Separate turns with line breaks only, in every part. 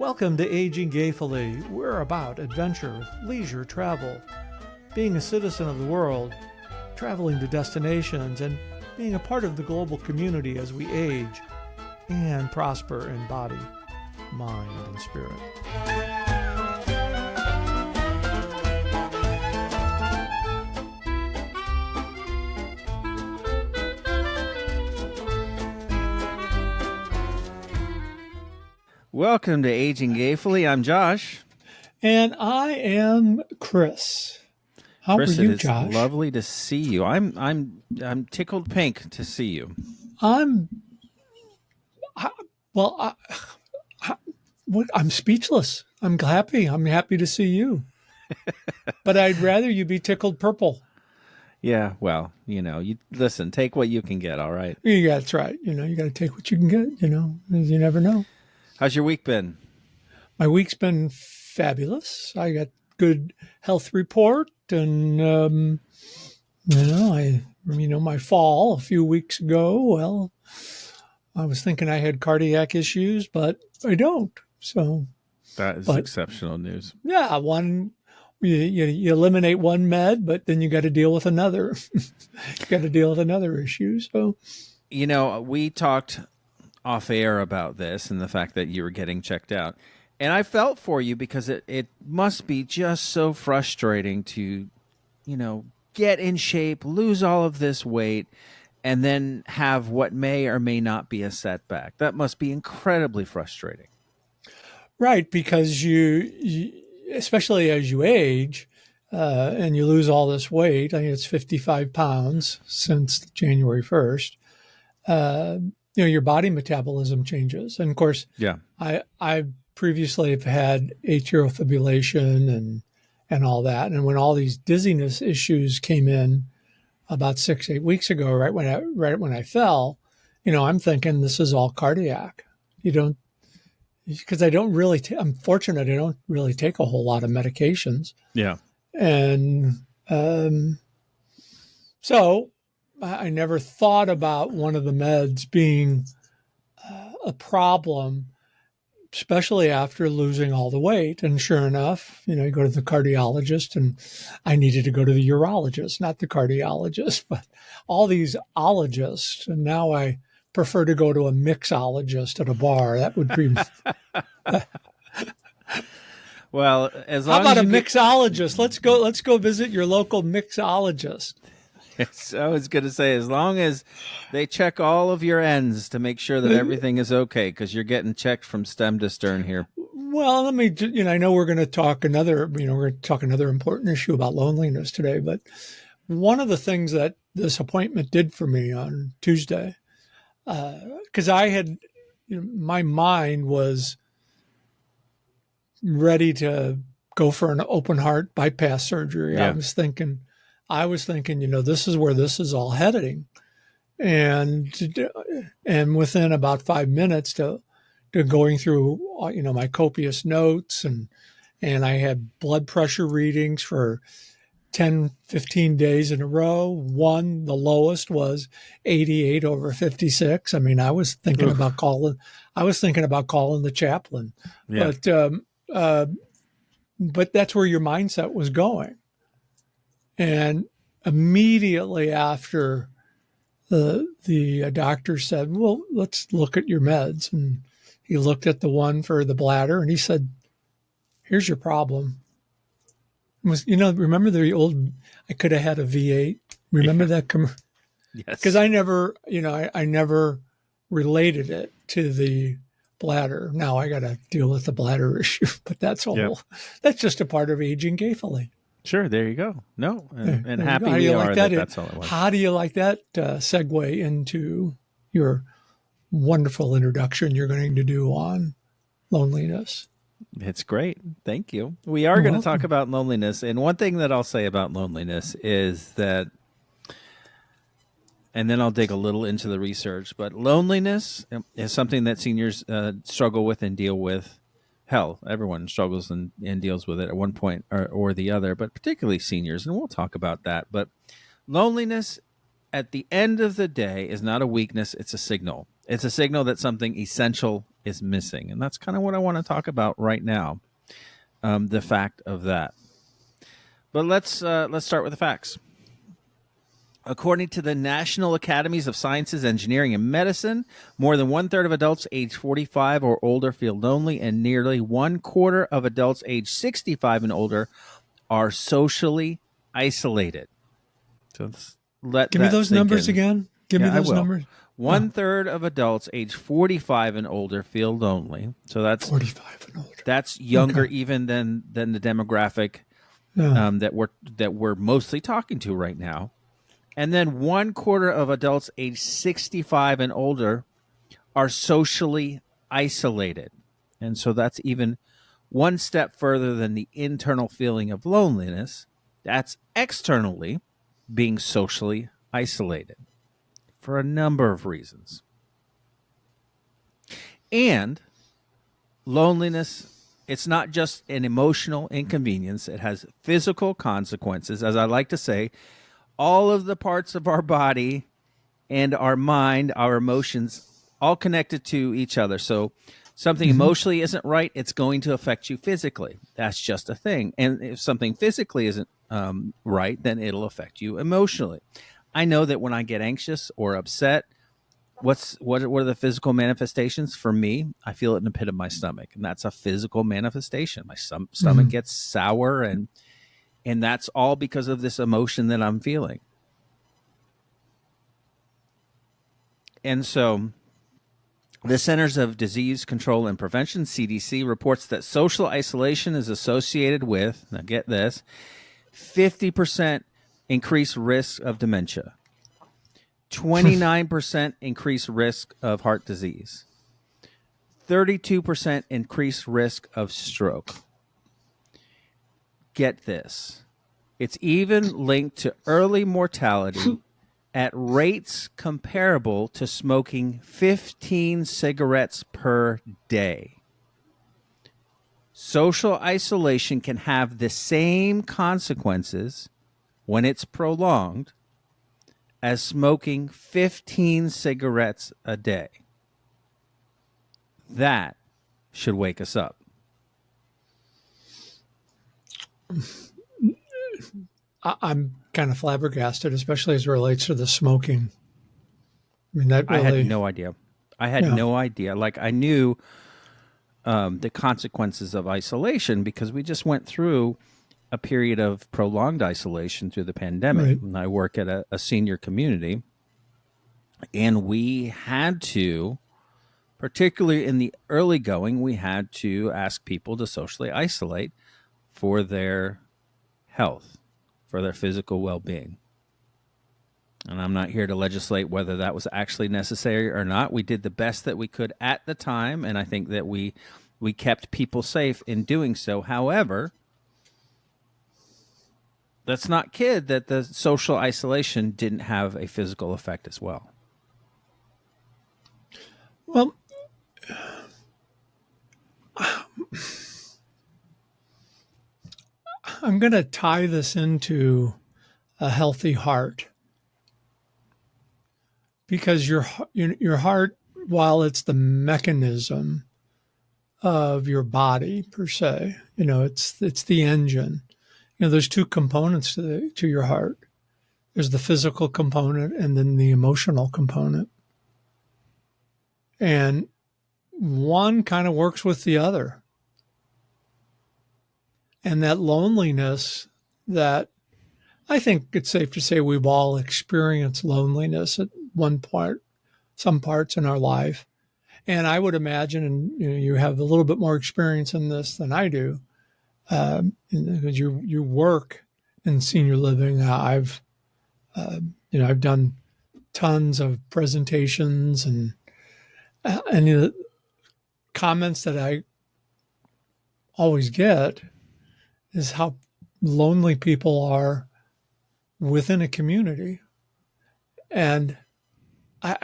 Welcome to Aging Gayfully. We're about adventure, leisure, travel, being a citizen of the world, traveling to destinations, and being a part of the global community as we age and prosper in body, mind, and spirit.
Welcome to Aging Gayfully. I'm Josh.
And I am Chris. How
Chris,
are you,
it is
Josh?
lovely to see you. I'm tickled pink to see you.
I'm speechless. I'm happy. I'm happy to see you. But I'd rather you be tickled purple.
Yeah, well, you listen, take what you can get, all right?
Yeah, that's right. You got to take what you can get, you never know.
How's your week been?
My week's been fabulous. I got good health report and, my fall a few weeks ago, well, I was thinking I had cardiac issues, but I don't. So
that is exceptional news.
Yeah, you eliminate one med, but then you got to deal with another. You got to deal with another issue. So,
we talked off air about this and the fact that you were getting checked out, and I felt for you because it must be just so frustrating to, get in shape, lose all of this weight, and then have what may or may not be a setback. That must be incredibly frustrating.
Right, because you especially as you age and you lose all this weight, I think it's 55 pounds since January 1st, your body metabolism changes. And of course,
yeah,
I previously have had atrial fibrillation and all that. And when all these dizziness issues came in about 6-8 weeks ago, right when I fell, I'm thinking this is all cardiac. Because I'm fortunate I don't really take a whole lot of medications.
Yeah.
And so I never thought about one of the meds being a problem, especially after losing all the weight. And sure enough, you go to the cardiologist, and I needed to go to the urologist, not the cardiologist, but all these ologists. And now I prefer to go to a mixologist at a bar. That would be.
Well, as long
how about
as
a mixologist? Let's go visit your local mixologist.
I was going to say, as long as they check all of your ends to make sure that everything is okay, because you're getting checked from stem to stern here.
Well, I know we're going to talk another important issue about loneliness today, but one of the things that this appointment did for me on Tuesday, because I had, my mind was ready to go for an open heart bypass surgery. Yeah. I was thinking, this is where this is all heading. And within about 5 minutes to going through, my copious notes and I had blood pressure readings for 10, 15 days in a row. The lowest was 88 over 56. I mean, I was thinking about calling the chaplain, yeah. But that's where your mindset was going. And immediately after the doctor said, well, let's look at your meds. And he looked at the one for the bladder and he said, here's your problem. Remember the old, I could have had a V8. Remember that?
Yes.
Because I never, I never related it to the bladder. Now I got to deal with the bladder issue, but that's just a part of aging gayfully.
Sure. There you go. No. And happy
we are that's all it was. How do you like that segue into your wonderful introduction you're going to do on loneliness?
It's great. Thank you. We are going to talk about loneliness. And one thing that I'll say about loneliness is that, and then I'll dig a little into the research, but loneliness is something that seniors struggle with and deal with. Hell, everyone struggles and deals with it at one point or the other, but particularly seniors. And we'll talk about that. But loneliness at the end of the day is not a weakness. It's a signal. It's a signal that something essential is missing. And that's kind of what I want to talk about right now, the fact of that. But let's start with the facts. According to the National Academies of Sciences, Engineering, and Medicine, more than 1/3 of adults age 45 or older feel lonely, and nearly 1/4 of adults age 65 and older are socially isolated. So
Give me those numbers
in.
again. Give me those numbers.
1/3 of adults age 45 and older feel lonely. So that's
45 and older.
That's younger even than the demographic that we're mostly talking to right now. And then 1/4 of adults age 65 and older are socially isolated. And so that's even one step further than the internal feeling of loneliness. That's externally being socially isolated for a number of reasons. And loneliness, it's not just an emotional inconvenience. It has physical consequences. As I like to say, all of the parts of our body and our mind, our emotions, all connected to each other. So something emotionally isn't right, it's going to affect you physically. That's just a thing. And if something physically isn't right, then it'll affect you emotionally. I know that when I get anxious or upset, what are the physical manifestations for me? I feel it in the pit of my stomach, and that's a physical manifestation. My stomach gets sour, and that's all because of this emotion that I'm feeling. And so the Centers of Disease Control and Prevention, CDC, reports that social isolation is associated with, now get this, 50% increased risk of dementia, 29% increased risk of heart disease, 32% increased risk of stroke. Get this. It's even linked to early mortality at rates comparable to smoking 15 cigarettes per day. Social isolation can have the same consequences when it's prolonged as smoking 15 cigarettes a day. That should wake us up.
I'm kind of flabbergasted, especially as it relates to the smoking. I mean, that really...
I had no idea. No idea. Like, I knew the consequences of isolation because we just went through a period of prolonged isolation through the pandemic.
Right.
And I work at a senior community, and we had to, particularly in the early going, we had to ask people to socially isolate for their health, for their physical well-being. And I'm not here to legislate whether that was actually necessary or not. We did the best that we could at the time, and I think that we kept people safe in doing so. However, let's not kid that the social isolation didn't have a physical effect as well.
Well, I'm going to tie this into a healthy heart, because your heart, while it's the mechanism of your body per se, it's the engine. There's two components to your heart. There's the physical component and then the emotional component. And one kind of works with the other. And that loneliness, that I think it's safe to say we've all experienced loneliness at one part, some parts in our life. And I would imagine, and you have a little bit more experience in this than I do, because you work in senior living. I've done tons of presentations, and the comments that I always get is how lonely people are within a community. And how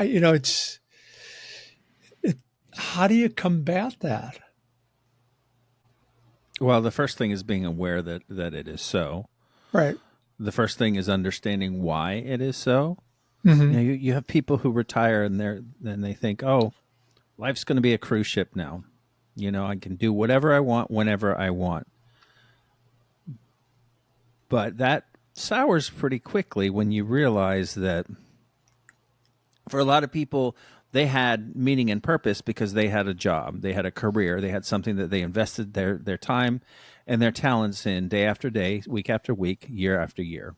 do you combat that?
Well, the first thing is being aware that it is so.
Right.
The first thing is understanding why it is so.
Mm-hmm.
You have people who retire and they think, oh, life's going to be a cruise ship now. I can do whatever I want whenever I want. But that sours pretty quickly when you realize that for a lot of people, they had meaning and purpose because they had a job, they had a career, they had something that they invested their time and their talents in day after day, week after week, year after year.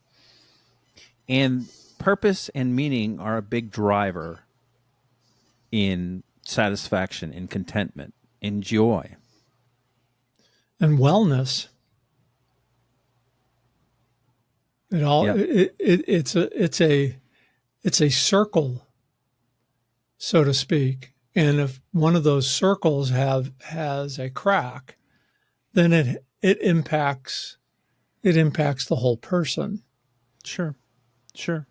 And purpose and meaning are a big driver in satisfaction, in contentment, in joy.
And wellness. It all
Yep.
it's a circle, so to speak. And if one of those circles has a crack, then it impacts the whole person.
Sure. Sure.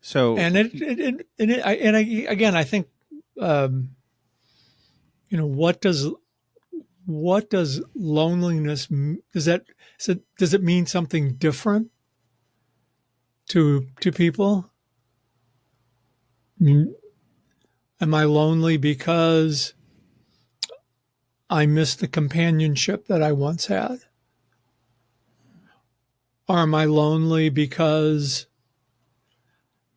So,
And again, I think, what does loneliness, does it mean something different to people? I mean, am I lonely because I miss the companionship that I once had? Or am I lonely because,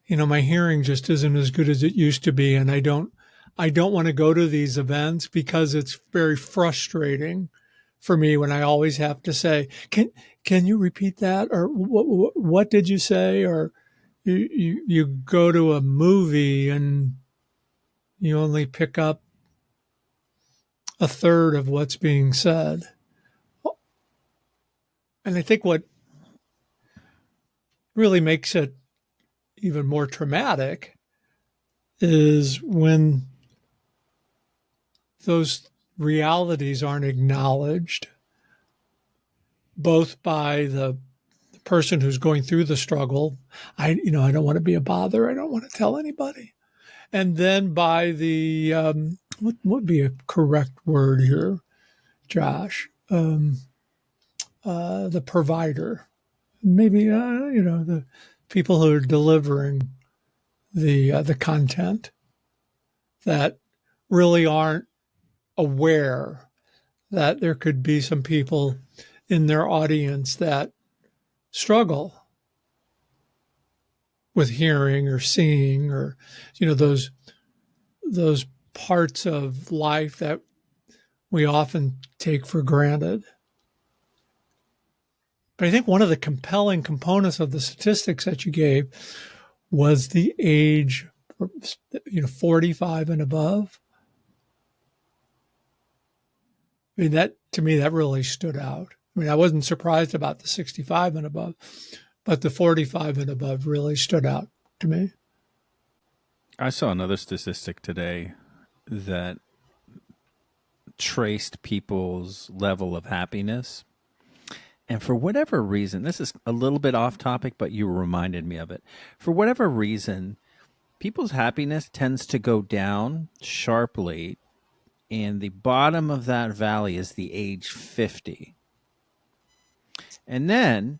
my hearing just isn't as good as it used to be, and I don't want to go to these events because it's very frustrating for me when I always have to say, can you repeat that? Or what did you say? Or you go to a movie and you only pick up a third of what's being said. And I think what really makes it even more traumatic is when those realities aren't acknowledged, both by the person who's going through the struggle. I don't want to be a bother. I don't want to tell anybody. And then by the, what would be a correct word here, Josh? The provider, maybe, the people who are delivering the content that really aren't aware that there could be some people in their audience that struggle with hearing or seeing, or those parts of life that we often take for granted. But I think one of the compelling components of the statistics that you gave was the age, 45 and above. I mean, that to me, that really stood out. I mean, I wasn't surprised about the 65 and above, but the 45 and above really stood out to me.
I saw another statistic today that traced people's level of happiness. And for whatever reason, this is a little bit off topic, but you reminded me of it. For whatever reason, people's happiness tends to go down sharply, and the bottom of that valley is the age 50. And then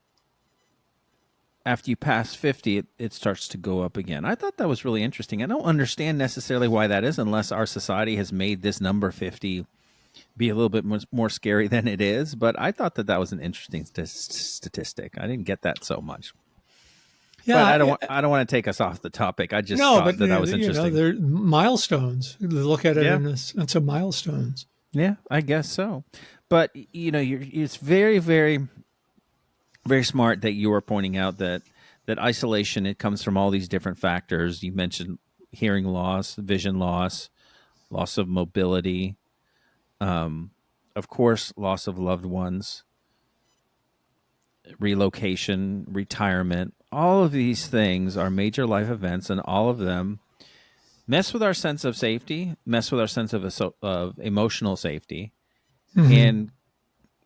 after you pass 50, it starts to go up again. I thought that was really interesting. I don't understand necessarily why that is, unless our society has made this number 50 be a little bit more scary than it is. But I thought that was an interesting statistic. I didn't get that so much.
Yeah,
but I don't want to take us off the topic. I just
no,
thought
but
that was interesting.
they're milestones. Look at it
Yeah.
in some milestones.
Yeah, I guess so. But it's very, very, very smart that you are pointing out that isolation, it comes from all these different factors. You mentioned hearing loss, vision loss, loss of mobility, of course, loss of loved ones, relocation, retirement. All of these things are major life events, and all of them mess with our sense of safety, mess with our sense of emotional safety, and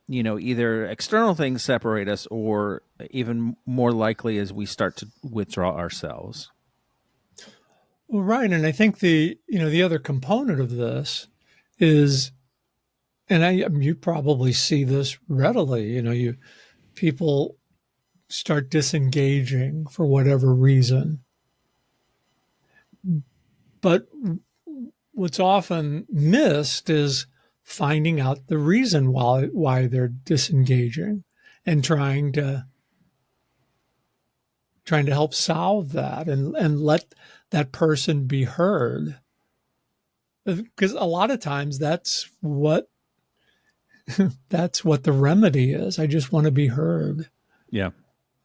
either external things separate us, or even more likely as we start to withdraw ourselves.
Well, right, and I think the other component of this is, and you probably see this readily. People start disengaging for whatever reason, but what's often missed is finding out the reason why they're disengaging and trying to help solve that and let that person be heard. Because a lot of times that's what the remedy is. I just want to be heard.
Yeah.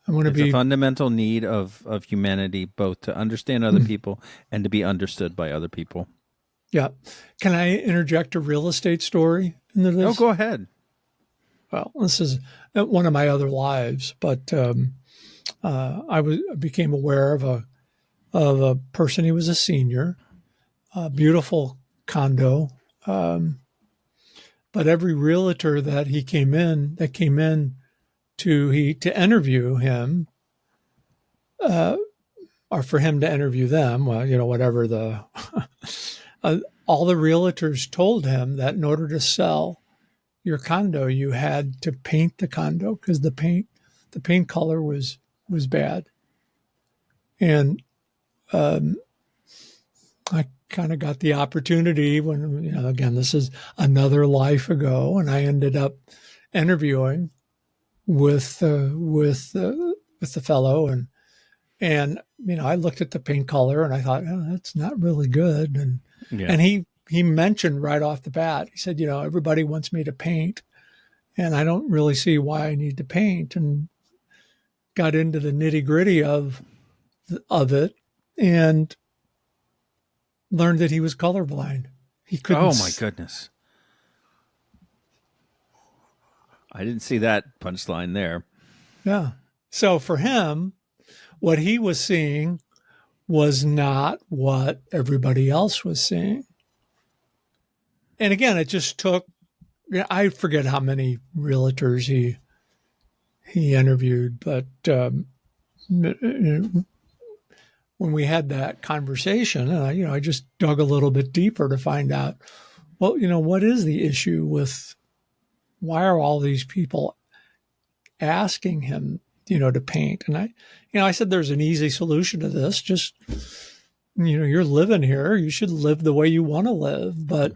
I want to
It's
be
a fundamental need of humanity, both to understand other people and to be understood by other people.
Yeah. Can I interject a real estate story into this?
Oh, go ahead.
Well, this is one of my other lives, but I became aware of a person. He was a senior, a beautiful condo, but every realtor that came in to interview him, or for him to interview them, well, whatever the all the realtors told him that in order to sell your condo, you had to paint the condo because the paint color was bad. And I kind of got the opportunity when, again, this is another life ago, and I ended up interviewing with the fellow, and I looked at the paint color and I thought, oh, that's not really good, and he mentioned right off the bat, he said, everybody wants me to paint, and I don't really see why I need to paint, and got into the nitty gritty of it, and learned that he was colorblind. He couldn't.
Oh my goodness! I didn't see that punchline there.
Yeah. So for him, what he was seeing was not what everybody else was seeing. And again, it just took, I forget how many realtors he interviewed, but when we had that conversation, I just dug a little bit deeper to find out, well, what is the issue with, why are all these people asking him, to paint? And I said, there's an easy solution to this. Just, you're living here. You should live the way you want to live, but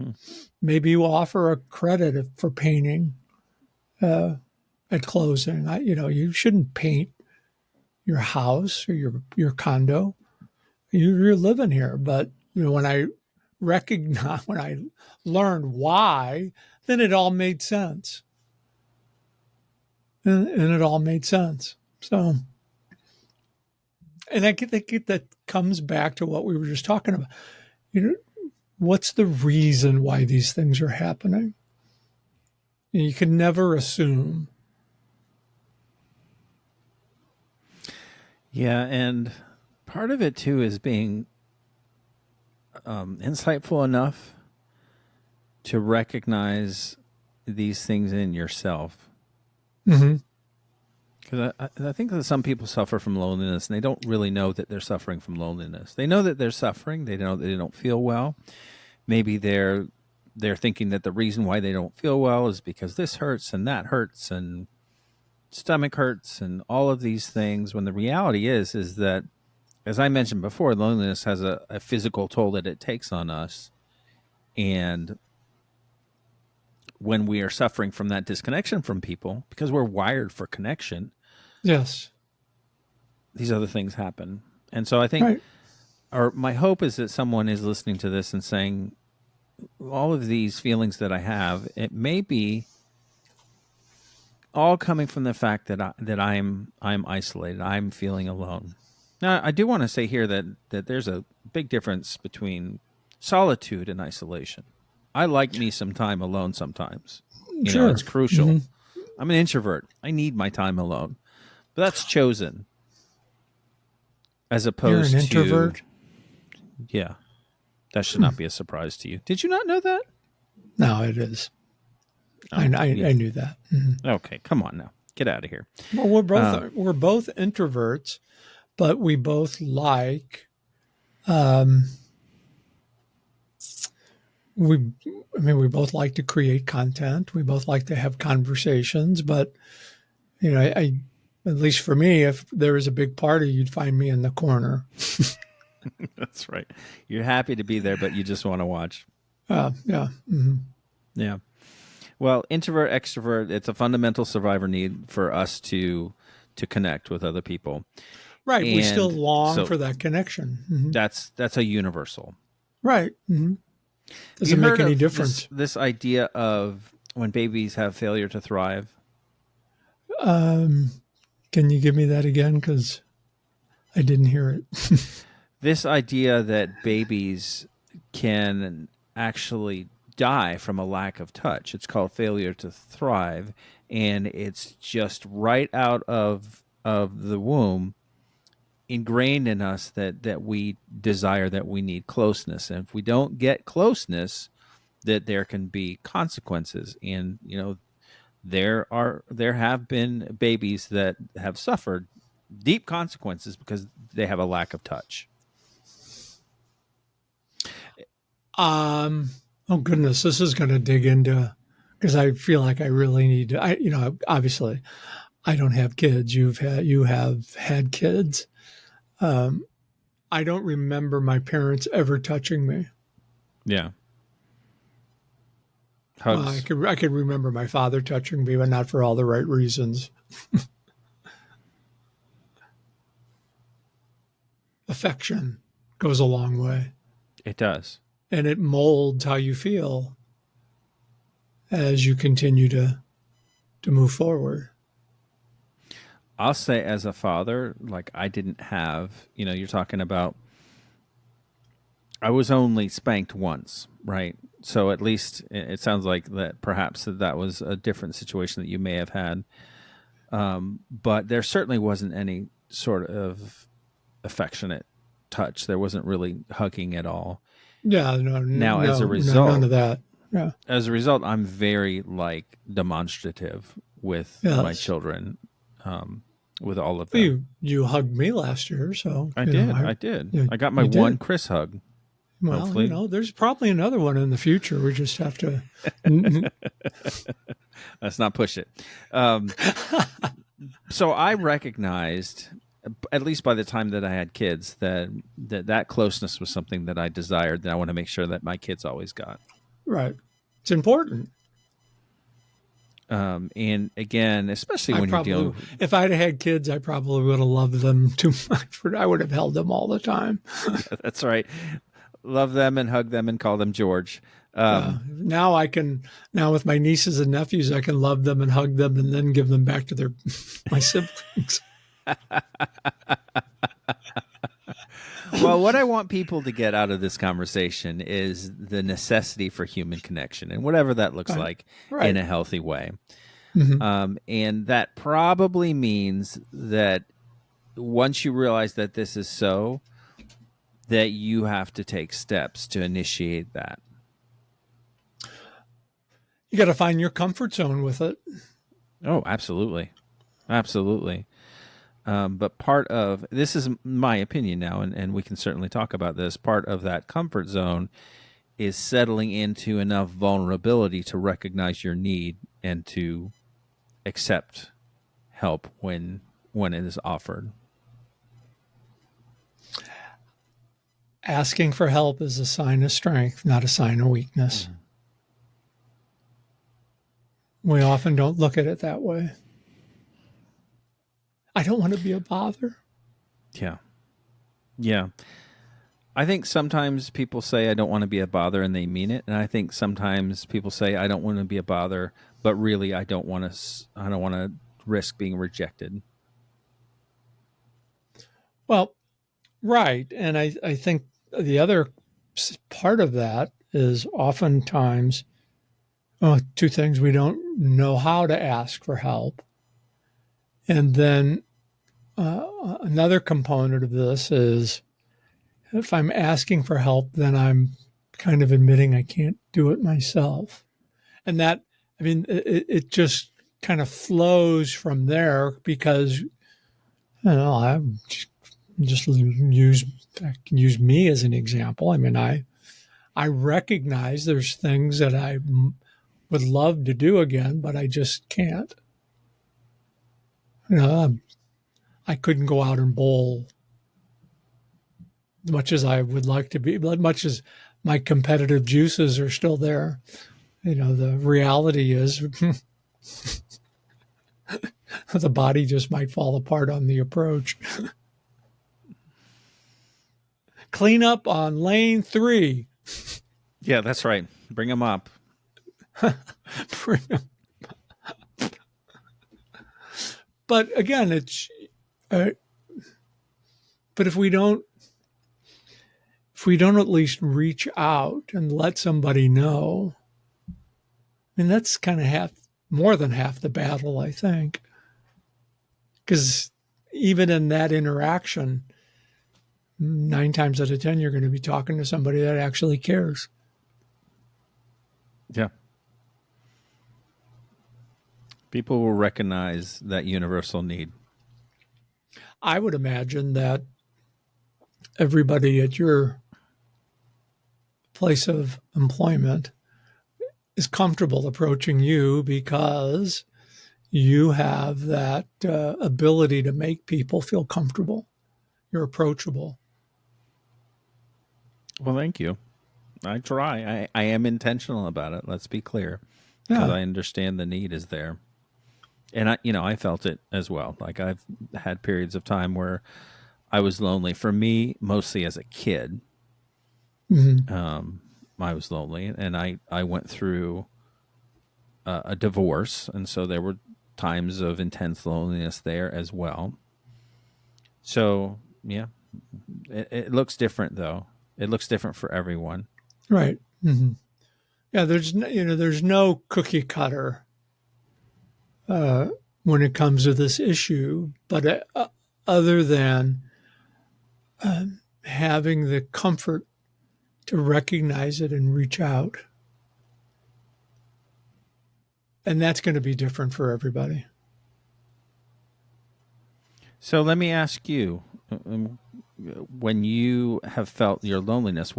maybe you offer a credit for painting at closing. You shouldn't paint your house or your condo. You're living here. But when I learned why, then it all made sense. And it all made sense. So, and I think that comes back to what we were just talking about. What's the reason why these things are happening? You can never assume.
Yeah, and part of it too is being insightful enough to recognize these things in yourself.
Mm-hmm.
Because I think that some people suffer from loneliness, and they don't really know that they're suffering from loneliness. They know that they're suffering. They know that they don't feel well. Maybe they're thinking that the reason why they don't feel well is because this hurts and that hurts and stomach hurts and all of these things. When the reality is that, as I mentioned before, loneliness has a physical toll that it takes on us, and when we are suffering from that disconnection from people, because we're wired for connection,
yes,
these other things happen. And so I think, or my hope is that someone is listening to this and saying, all of these feelings that I have, it may be all coming from the fact that I'm isolated. I'm feeling alone. Now, I do want to say here that there's a big difference between solitude and isolation. I like me some time alone sometimes.
Sure.
It's crucial.
Mm-hmm.
I'm an introvert. I need my time alone. But that's chosen. As opposed
You're an introvert?
to... Yeah. That should not be a surprise to you. Did you not know that?
No, it is.
Oh,
I knew that. Mm-hmm.
Okay, come on now. Get out of here.
Well, we're both introverts, but we both like... we both like to create content. We both like to have conversations, but I at least for me, if there was a big party, you'd find me in the corner.
That's right. You're happy to be there, but you just want to watch.
Yeah. Hmm.
Yeah. Well, introvert, extrovert, it's a fundamental survivor need for us to connect with other people.
Right. We still
And
long
so
for that connection. Hmm.
that's a universal.
Right. Hmm.
Have you
Doesn't make
heard
any
of this
difference.
this idea of when babies have failure to thrive?
Um, can you give me that again? Because I didn't hear it.
This idea that babies can actually die from a lack of touch. It's called failure to thrive, and it's just right out of the womb ingrained in us that we desire, that we need closeness, and if we don't get closeness, that there can be consequences. And there have been babies that have suffered deep consequences because they have a lack of touch.
Um, oh goodness, this is going to dig into because I feel like I really need to. Obviously, I don't have kids. You have had kids. Um, I don't remember my parents ever touching me.
Yeah.
Well,
Hugs.
I could remember my father touching me, but not for all the right reasons. Affection goes a long way,
It does.
and it molds how you feel as you continue to move forward.
I'll say as a father, like I didn't have, you're talking about, I was only spanked once, right? So at least it sounds like that perhaps that was a different situation that you may have had. But there certainly wasn't any sort of affectionate touch. There wasn't really hugging at all.
Yeah, no,
Now,
no, none of that. Yeah,
I'm very like demonstrative with my
yes.
children, with all of
Well,
them.
you hugged me last year, so
I did. I did.
you,
I got my
you
one
did.
Chris hug.
Well,
Hopefully,
there's probably another one in the future. We just have to.
let's not push it. Um, so I recognized, at least by the time that I had kids, that closeness was something that I desired. That I want to make sure that my kids always got.
Right, it's important.
And again, especially
I
when you're dealing
probably,
with,
if I'd had kids, I probably would have loved them too much. I would have held them all the time.
that's right, love them and hug them and call them George. Um,
Now I can. Now with my nieces and nephews, I can love them and hug them, and then give them back to their my siblings.
well, what I want people to get out of this conversation is the necessity for human connection, and whatever that looks
Right,
like in
right.
a healthy way.
Hmm.
And that probably means that once you realize that this is so, that you have to take steps to initiate that.
You got to find your comfort zone with it.
Oh, absolutely. Absolutely. But part of this is my opinion now, and we can certainly talk about this. Part of that comfort zone is settling into enough vulnerability to recognize your need and to accept help when it is offered.
Asking for help is a sign of strength, not a sign of weakness.
Mm.
We often don't look at it that way. I don't want to be a bother.
Yeah. Yeah. I think sometimes people say I don't want to be a bother and they mean it, and I think sometimes people say I don't want to be a bother, but really I don't want to risk being rejected.
Well, right. And I think the other part of that is oftentimes two things. We don't know how to ask for help. And then another component of this is if I'm asking for help, then I'm kind of admitting I can't do it myself. And that, I mean, it just kind of flows from there because, I just use me as an example. I mean, I recognize there's things that I would love to do again, but I just can't. I couldn't go out and bowl much as I would like to be, much as my competitive juices are still there, the reality is the body just might fall apart on the approach. Clean up on lane 3.
Yeah, that's right. Bring them up.
But again, but if we don't at least reach out and let somebody know, I mean, that's kind of more than half the battle, I think. Because even in that interaction, 9 times out of 10, you're going to be talking to somebody that actually cares.
Yeah. People will recognize that universal need.
I would imagine that everybody at your place of employment is comfortable approaching you because you have that ability to make people feel comfortable. You're approachable.
Well, thank you. I try. I am intentional about it. Let's be clear, because I understand the need is there, and I felt it as well. Like, I've had periods of time where I was lonely. For me, mostly as a kid, I was lonely, and I went through a divorce, and so there were times of intense loneliness there as well. So yeah, it looks different though. It looks different for everyone.
Right. Yeah, there's no cookie cutter when it comes to this issue, but other than having the comfort to recognize it and reach out. And that's going to be different for everybody.
So let me ask you, when you have felt your loneliness,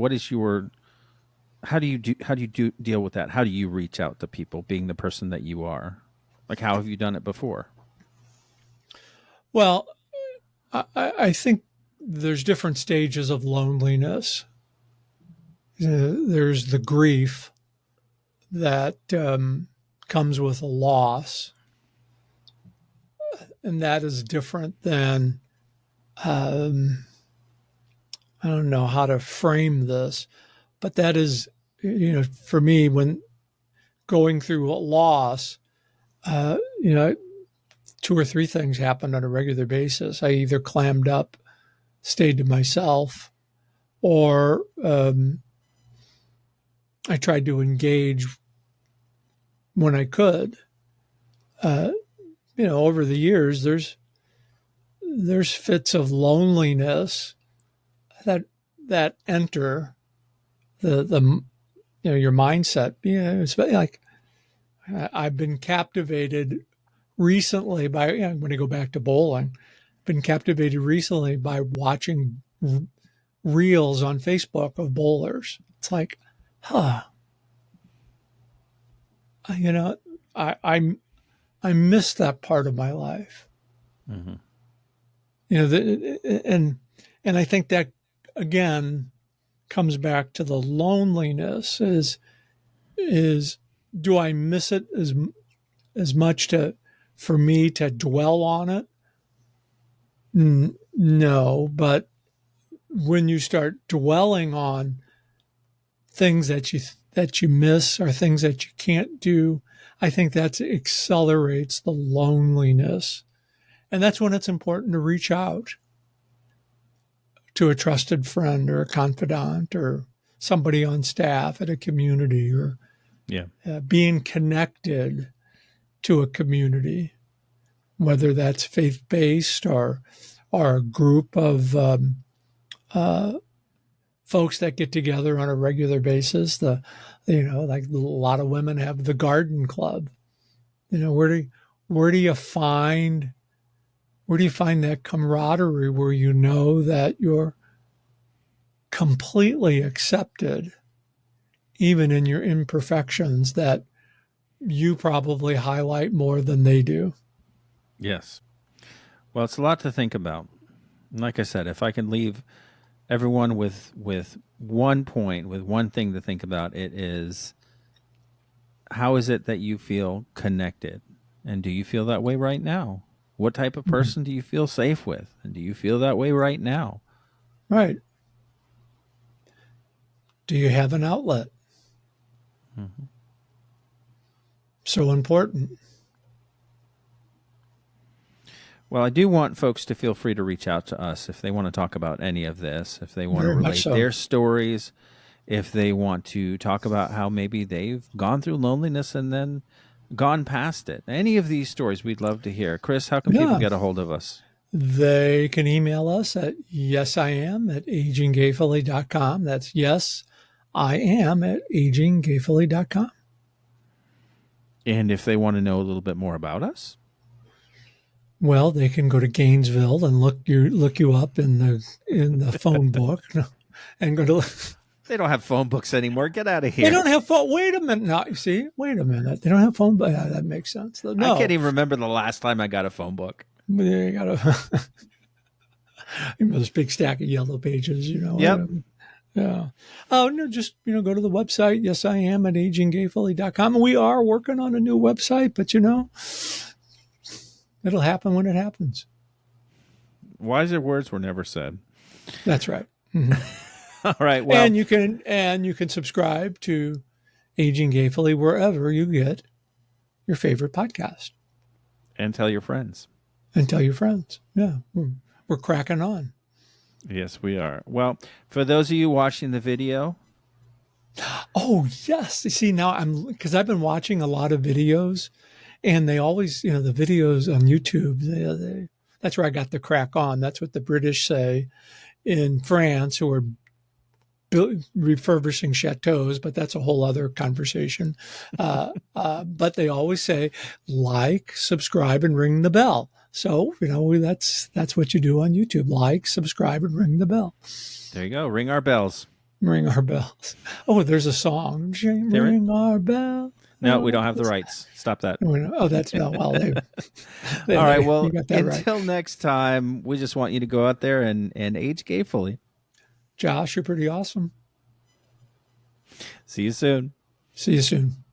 how do you deal with that? How do you reach out to people, being the person that you are? Like, how have you done it before?
Well, I think there's different stages of loneliness. There's the grief that comes with a loss, and that is different than I don't know how to frame this, but that is, for me, when going through a loss, 2 or 3 things happened on a regular basis. I either clammed up, stayed to myself, or I tried to engage when I could. Over the years, there's fits of loneliness that enter the your mindset. It's like I've been captivated recently by, I'm going to go back to bowling. Been captivated recently by watching reels on Facebook of bowlers. It's like, I miss that part of my life.
Mm-hmm.
And I think that again comes back to the loneliness. Is do I miss it as much for me to dwell on it? No, but when you start dwelling on things that you miss or things that you can't do, I think that accelerates the loneliness. And that's when it's important to reach out to a trusted friend or a confidant or somebody on staff at a community, or being connected to a community, whether that's faith-based or a group of folks that get together on a regular basis. Like a lot of women have the garden club. Where do you find that camaraderie where you know that you're completely accepted, even in your imperfections, that you probably highlight more than they do?
Yes. Well, it's a lot to think about. Like I said, if I can leave everyone with one point, with one thing to think about, it is, how is it that you feel connected? And do you feel that way right now? What type of person do you feel safe with? And do you feel that way right now?
Right. Do you have an outlet? So important.
Well, I do want folks to feel free to reach out to us if they want to talk about any of this, if they want to
Very much
relate
so.
their stories, if they want to talk about how maybe they've gone through loneliness and then gone past it. Any of these stories we'd love to hear. Chris, how can people
Yeah.
get a hold of us?
They can email us at yesiam@aginggayfully.com. That's yes, I am at aginggayfully.com.
And if they want to know a little bit more about us?
Well, they can go to Gainesville and look you up in the phone book and go to.
They don't have phone books anymore. Get out of here.
They don't have phone. Wait a minute. No, see, wait a minute. They don't have phone. But that makes sense. No,
I can't even remember the last time I got a phone book.
You got this big stack of yellow pages.
Yep.
Yeah. Oh no, just go to the website. Yes, I am at AgingGayfully.com. We are working on a new website, but it'll happen when it happens.
Wiser words were never said.
That's right.
All right. Well,
and you can subscribe to Aging Gayfully wherever you get your favorite podcast.
And tell your friends.
And tell your friends. Yeah, we're cracking on.
Yes, we are. Well, for those of you watching the video.
Oh, yes. You see, now because I've been watching a lot of videos, and they always, the videos on YouTube, that's where I got the crack on. That's what the British say in France, who are refurbishing chateaus, but that's a whole other conversation. But they always say, like, subscribe, and ring the bell. So, that's what you do on YouTube. Like, subscribe, and ring the bell.
There you go. Ring our bells.
Ring our bells. Oh, there's a song. Ring our bell.
No, we don't have the rights. Stop that.
Oh, that's no. Well,
all right. Well, until next time, we just want you to go out there and age gayfully.
Josh, you're pretty awesome.
See you soon.
See you soon.